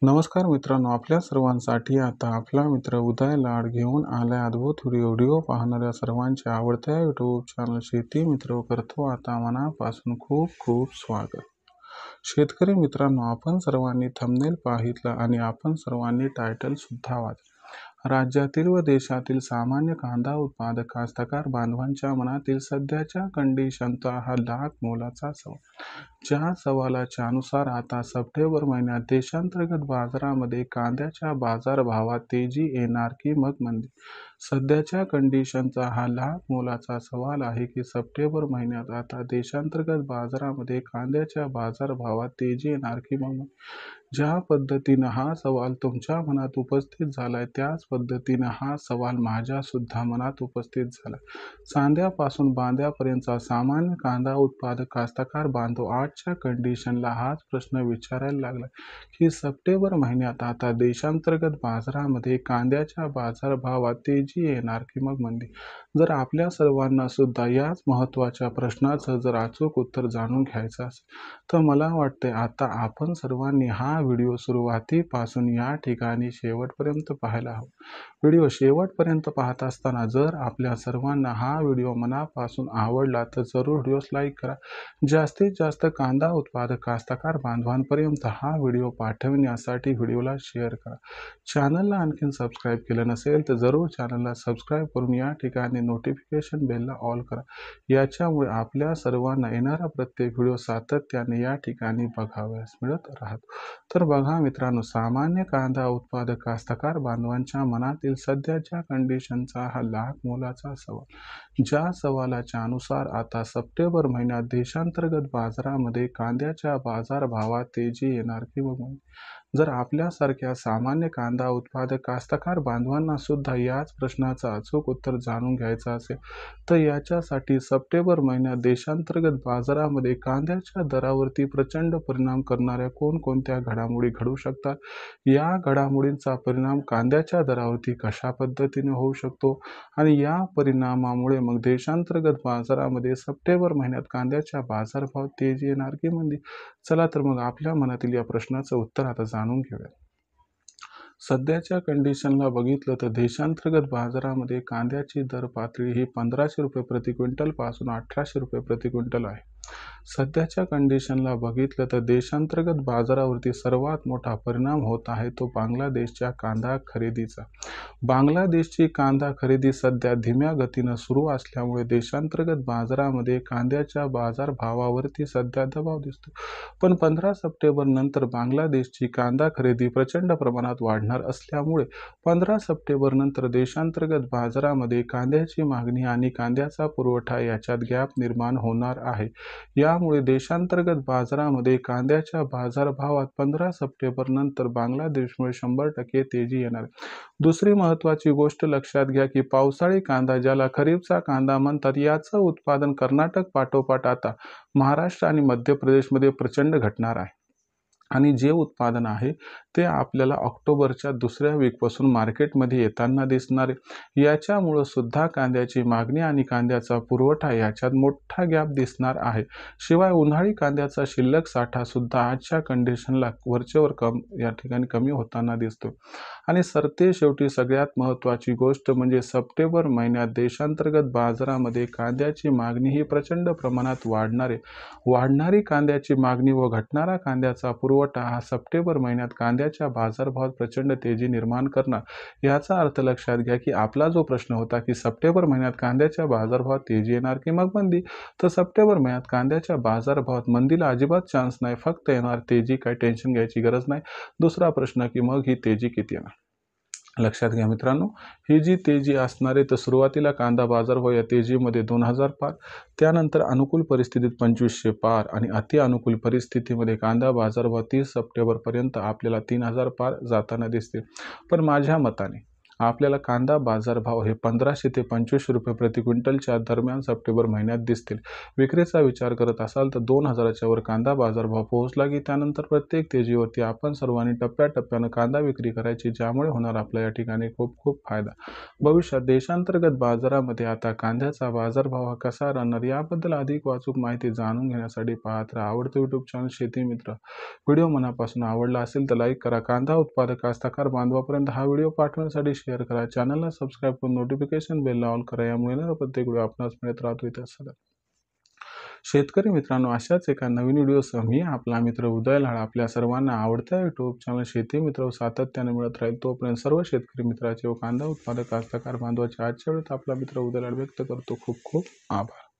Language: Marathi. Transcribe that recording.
नमस्कार मित्रांनो, आपल्या सर्वांसाठी आता आपला मित्र उदय लाड घेऊन आलाय अद्भुत व्हिडिओ पाहणाऱ्या सर्वांच्या आवडत्या यूट्यूब चॅनल शेती मित्र करतो आता मनापासून खूप खूप स्वागत. शेतकरी मित्रांनो, आपण सर्वांनी थंबनेल पाहितला आणि आपण सर्वांनी टायटल सुद्धा वाचलं. राज्यातील व देशातील सामान्य कांदा उत्पादक कास्तकार बांधवांच्या मनातील सध्याच्या कंडिशनचा हा लाख मोलाचा सवाल. ज्या सवालाच्या अनुसार आता सप्टेंबर महिन्यात देशांतर्गत बाजारामध्ये कांद्याच्या बाजारभावात तेजी येणार की मग मंदी. सध्याच्या कंडिशनचा हा लाख मोलाचा सवाल आहे की सप्टेंबर महिन्यात आता देशांतर्गत बाजारामध्ये कांद्याच्या बाजारभावात तेजी येणार की मग मंदी. ज्या पद्धतीनं हा सवाल तुमच्या मनात उपस्थित झालाय त्याच पद्धतीनं हा सवाल माझ्या सुद्धा मनात उपस्थित झाला. चांद्यापासून बांद्यापर्यंतचा सामान्य कांदा उत्पादक कास्तकार बांधव आजच्या कंडिशनला हाच प्रश्न विचारायला लागला की सप्टेंबर महिन्यात आता देशांतर्गत बाजारामध्ये कांद्याच्या बाजारभावात तेजी येणार की मग मंदी. जर आपल्या सर्वांना सुद्धा याच महत्त्वाच्या प्रश्नाचं जर अचूक उत्तर जाणून घ्यायचं असेल तर मला वाटतंय आता आपण सर्वांनी हा व्हिडिओ सुरुवातीपासून या ठिकाणी शेवटपर्यंत पाहायला हवा. व्हिडिओ शेवटपर्यंत पाहत असताना जर आपल्या सर्वांना हा व्हिडिओ मनापासून आवडला तर जरूर व्हिडिओस लाईक करा. जास्तीत जास्त कांदा उत्पादक कास्तकार बांधवांपर्यंत हा व्हिडिओ पाठवण्यासाठी व्हिडिओला शेअर करा. चॅनलला आणखीन सबस्क्राईब केलं नसेल तर जरूर चॅनलला सबस्क्राईब करून या ठिकाणी नोटिफिकेशन बेलला ऑल करा. याच्यामुळे आपल्या सर्वांना येणारा प्रत्येक व्हिडिओ सातत्याने या ठिकाणी बघावयास मिळत राहतो. तर बघा मित्रांनो, सामान्य कांदा उत्पादक कास्तकार बांधवांच्या मनातील सध्याच्या कंडिशनचा हा लाख मोलाचा सवाल. ज्या सवालाच्या अनुसार आता सप्टेंबर महिन्यात देशांतर्गत बाजारामध्ये कांद्याच्या बाजारभावात तेजी येणार की मग मंदी. जर आपल्यासारख्या सामान्य कांदा उत्पादक कास्तकार बांधवांना सुद्धा याच प्रश्नाचं अचूक उत्तर जाणून घ्यायचं असेल तर याच्यासाठी सप्टेंबर महिन्यात देशांतर्गत बाजारामध्ये कांद्याच्या दरावरती प्रचंड परिणाम करणाऱ्या कोणकोणत्या घडामोडी घडू शकतात, या घडामोडींचा परिणाम कांद्याच्या दरावरती कशा पद्धतीने होऊ शकतो आणि या परिणामामुळे मग देशांतर्गत बाजारामध्ये सप्टेंबर महिन्यात कांद्याच्या बाजारभावात तेजी येणार की मंदी. चला तर मग आपल्या मनातील या प्रश्नाचं उत्तर आता जाणून घेऊया. सध्याच्या कंडिशनला बघितलं तर देशांतर्गत बाजारामध्ये कांद्याची दर पातळी ही 1500 रुपये प्रति क्विंटल पासून 1800 रुपये प्रति क्विंटल आहे. सध्याच्या कंडिशनला बघितलं तर देशांतर्गत बाजारावरती सर्वात मोठा परिणाम होत आहे तो बांगलादेशच्या कांदा खरेदीचा. बांगलादेशची कांदा खरेदी सध्या धीम्या गतीनं सुरू असल्यामुळे देशांतर्गत बाजारामध्ये कांद्याच्या बाजारभावावरती सध्या दबाव दिसतो. पण 15 सप्टेंबर नंतर बांगलादेशची कांदा खरेदी प्रचंड प्रमाणात वाढणार असल्यामुळे 15 सप्टेंबर नंतर देशांतर्गत बाजारामध्ये कांद्याची मागणी आणि कांद्याचा पुरवठा याच्यात गॅप निर्माण होणार आहे. यामुळे देशांतर्गत बाजारामध्ये कांद्याच्या बाजारभावात 15 सप्टेंबर नंतर बांगलादेशमुळे 100% तेजी येणार. दुसरी महत्त्वाची गोष्ट लक्षात घ्या की पावसाळी कांदा ज्याला खरीपचा कांदा म्हणतात याचं उत्पादन कर्नाटक पाठोपाठ आता महाराष्ट्र आणि मध्य प्रदेशमध्ये प्रचंड घटणार आहे. आणि जे उत्पादन आहे ते आपल्याला ऑक्टोबरच्या दुसऱ्या वीकपासून मार्केटमध्ये येताना दिसणार आहे. याच्यामुळं सुद्धा कांद्याची मागणी आणि कांद्याचा पुरवठा याच्यात मोठा गॅप दिसणार आहे. शिवाय उन्हाळी कांद्याचा शिल्लक साठा सुद्धा आजच्या कंडिशनला वरचेवर या ठिकाणी कमी होताना दिसतो. आणि सरते शेवटी सगळ्यात महत्त्वाची गोष्ट म्हणजे सप्टेंबर महिन्यात देशांतर्गत बाजारामध्ये कांद्याची मागणी ही प्रचंड प्रमाणात वाढणार आहे. वाढणारी कांद्याची मागणी व घटणारा कांद्याचा पुरवठा हा सप्टेंबर महिन्यात कांद्याच्या बाजारभावात प्रचंड तेजी निर्माण करणार. याचा अर्थ लक्षात घ्या की आपला जो प्रश्न होता की सप्टेंबर महिन्यात कांद्याच्या बाजारभावात तेजी येणार की मग मंदी, तर सप्टेंबर महिन्यात कांद्याच्या बाजारभावात मंदीला अजिबात चान्स नाही, फक्त येणार तेजी. काही टेन्शन घ्यायची गरज नाही. दुसरा प्रश्न की मग ही तेजी किती येणार. लक्षात घ्या मित्रांनो, ही जी तेजी असणार आहे तर सुरुवातीला कांदा बाजारभाव या तेजीमध्ये 2000 पार, त्यानंतर अनुकूल परिस्थितीत 2500 पार आणि अति अनुकूल परिस्थितीमध्ये कांदा बाजारभाव 30 सप्टेंबरपर्यंत आपल्याला 3000 पार जाताना दिसतील. पण माझ्या मताने आपल्याला कांदा बाजारभाव हे 1500 ते 2500 रुपये प्रति क्विंटलच्या दरम्यान सप्टेंबर महिन्यात दिसतील. विक्रीचा विचार करत असाल तर 2000च्या वर कांदा बाजारभाव पोहोचला की त्यानंतर प्रत्येक तेजीवरती आपण सर्वांनी टप्प्याटप्प्यानं कांदा विक्री करायची, ज्यामुळे होणार आपल्या या ठिकाणी खूप खूप फायदा. भविष्यात देशांतर्गत बाजारामध्ये आता कांद्याचा बाजारभाव हा कसा राहणार याबद्दल अधिक अचूक माहिती जाणून घेण्यासाठी पाहत राहा आवडतं यूट्यूब चॅनल शेती मित्र. व्हिडिओ मनापासून आवडला असेल तर लाईक करा. कांदा उत्पादक कास्तकार बांधवापर्यंत हा व्हिडिओ पाठवण्यासाठी शेअर करा. चॅनलला सबस्क्राईब करून नोटिफिकेशन बेल ऑल करा. यामुळे येणारा प्रत्येक व्हिडिओ आपणास मिळत राहतो. इथे सगळं शेतकरी मित्रांनो, अशाच एका नवीन व्हिडिओसह मी आपला मित्र उदय लाड आपल्या सर्वांना आवडत्या यूट्यूब चॅनल शेती मित्र सातत्याने मिळत राहील. तोपर्यंत सर्व शेतकरी मित्राचे व कांदा उत्पादक कास्तकार बांधवाचे आजच्या वेळेत आपला मित्र उदय लाड व्यक्त करतो. खूप खूप आभार.